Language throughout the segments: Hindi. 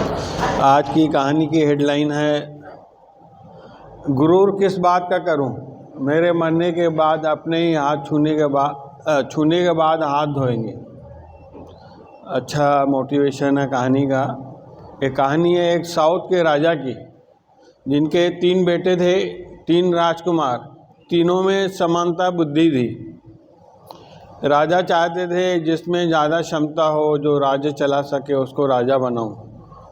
आज की कहानी की हेडलाइन है, गुरूर किस बात का करूं, मेरे मरने के बाद अपने ही हाथ छूने के बाद हाथ धोएंगे। अच्छा मोटिवेशन है कहानी का। एक कहानी है एक साउथ के राजा की, जिनके 3 बेटे थे, 3 राजकुमार, तीनों में समानता बुद्धि थी। राजा चाहते थे जिसमें ज़्यादा क्षमता हो, जो राज्य चला सके, उसको राजा बनाऊं।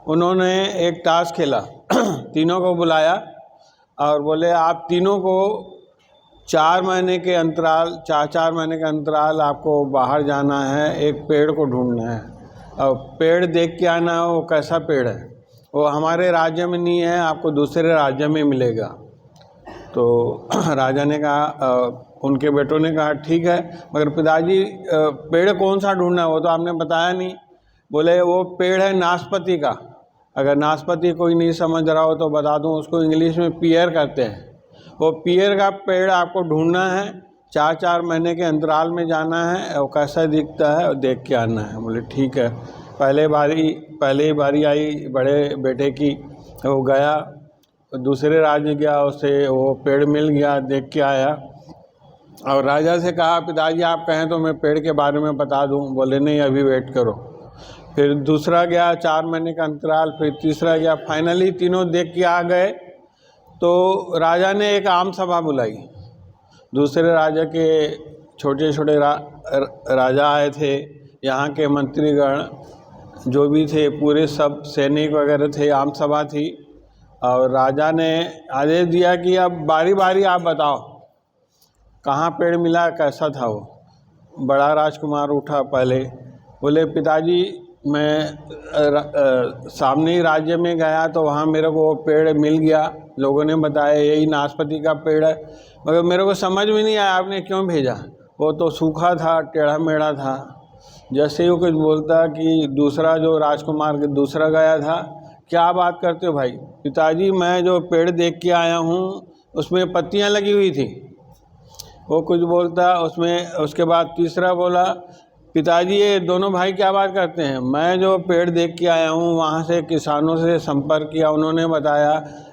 उन्होंने एक टास्क खेला, तीनों को बुलाया और बोले आप तीनों को 4 महीने के अंतराल 4-4 महीने के अंतराल आपको बाहर जाना है, एक पेड़ को ढूंढना है और पेड़ देख के आना है वो कैसा पेड़ है, वो हमारे राज्य में नहीं है, आपको दूसरे राज्य में मिलेगा। तो राजा ने कहा, उनके बेटों ने कहा ठीक है, मगर पिताजी पेड़ कौन सा ढूंढना है, वो तो आपने बताया नहीं। बोले वो पेड़ है नाशपाती का। अगर नाशपाती कोई नहीं समझ रहा हो तो बता दूं, उसको इंग्लिश में पियर कहते हैं। वो पियर का पेड़ आपको ढूंढना है, 4-4 महीने के अंतराल में जाना है, और कैसा दिखता है और देख के आना है। बोले ठीक है। पहले बारी आई बड़े बेटे की, वो गया दूसरे राज्य गया, उसे वो पेड़ मिल गया, देख के आया और राजा से कहा पिताजी आप कहें तो मैं पेड़ के बारे में बता दूं। बोले नहीं, अभी वेट करो। फिर दूसरा गया, 4 महीने का अंतराल, फिर तीसरा गया, फाइनली तीनों देख के आ गए। तो राजा ने एक आम सभा बुलाई। दूसरे राजा के छोटे छोटे राजा आए थे, यहाँ के मंत्रीगण जो भी थे, पूरे सब सैनिक वगैरह थे, आम सभा थी। और राजा ने आदेश दिया कि अब बारी बारी आप बताओ कहाँ पेड़ मिला, कैसा था वो। बड़ा राजकुमार उठा पहले, बोले पिताजी मैं सामने ही राज्य में गया तो वहाँ मेरे को पेड़ मिल गया, लोगों ने बताया यही नाशपाती का पेड़ है, मगर मेरे को समझ में नहीं आया आपने क्यों भेजा, वो तो सूखा था, टेढ़ा मेढ़ा था। जैसे ही वो कुछ बोलता कि दूसरा जो राजकुमार के दूसरा गया था, क्या बात करते हो भाई, पिताजी मैं जो पेड़ देख के आया हूँ उसमें पत्तियाँ लगी हुई थी। वो कुछ बोलता, उसके बाद तीसरा बोला पिताजी ये दोनों भाई क्या बात करते हैं, मैं जो पेड़ देख के आया हूँ वहाँ से किसानों से संपर्क किया, उन्होंने बताया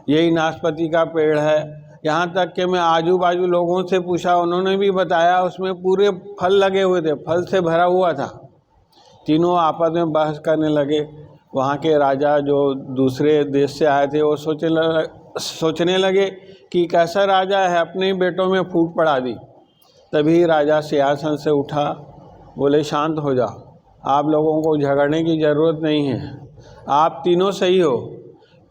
यही नाशपाती का पेड़ है। यहाँ तक कि मैं आजू बाजू लोगों से पूछा, उन्होंने भी बताया उसमें पूरे फल लगे हुए थे, फल से भरा हुआ था। तीनों आपस में बहस करने लगे। वहाँ के राजा जो दूसरे देश से आए थे वो सोचने लगे कि कैसा राजा है, अपने बेटों में फूट पड़ा दी। तभी राजा सिंहासन से उठा, बोले शांत हो जाओ, आप लोगों को झगड़ने की ज़रूरत नहीं है, आप तीनों सही हो,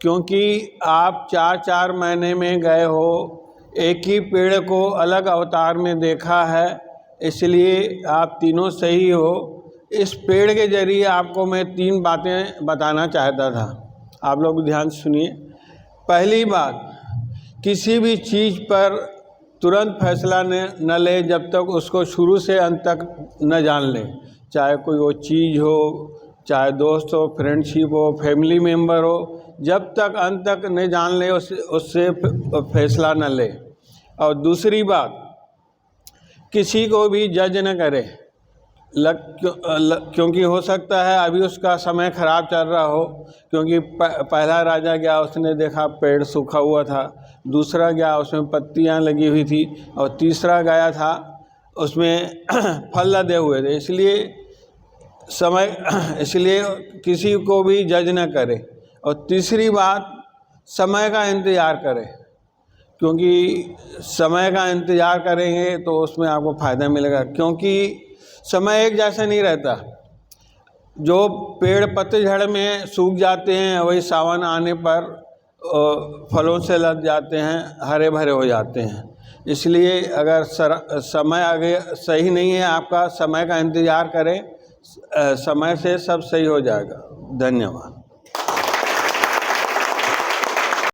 क्योंकि आप 4-4 महीने में गए हो, एक ही पेड़ को अलग अवतार में देखा है, इसलिए आप तीनों सही हो। इस पेड़ के जरिए आपको मैं 3 बातें बताना चाहता था, आप लोग ध्यान से सुनिए। पहली बात, किसी भी चीज़ पर तुरंत फैसला न ले जब तक उसको शुरू से अंत तक न जान ले। चाहे कोई वो चीज़ हो, चाहे दोस्त हो, फ्रेंडशिप हो, फैमिली मेम्बर हो, जब तक अंत तक न जान ले उससे फैसला न ले। और दूसरी बात, किसी को भी जज न करे, क्योंकि हो सकता है अभी उसका समय ख़राब चल रहा हो, क्योंकि पहला राजा गया उसने देखा पेड़ सूखा हुआ था, दूसरा गया उसमें पत्तियां लगी हुई थी, और तीसरा गया था उसमें फल लदे हुए थे। इसलिए किसी को भी जज न करे। और तीसरी बात, समय का इंतज़ार करें, क्योंकि समय का इंतज़ार करेंगे तो उसमें आपको फ़ायदा मिलेगा, क्योंकि समय एक जैसा नहीं रहता। जो पेड़ पतझड़ में सूख जाते हैं वही सावन आने पर फलों से लद जाते हैं, हरे भरे हो जाते हैं। इसलिए अगर समय आगे सही नहीं है आपका, समय का इंतज़ार करें, समय से सब सही हो जाएगा। धन्यवाद।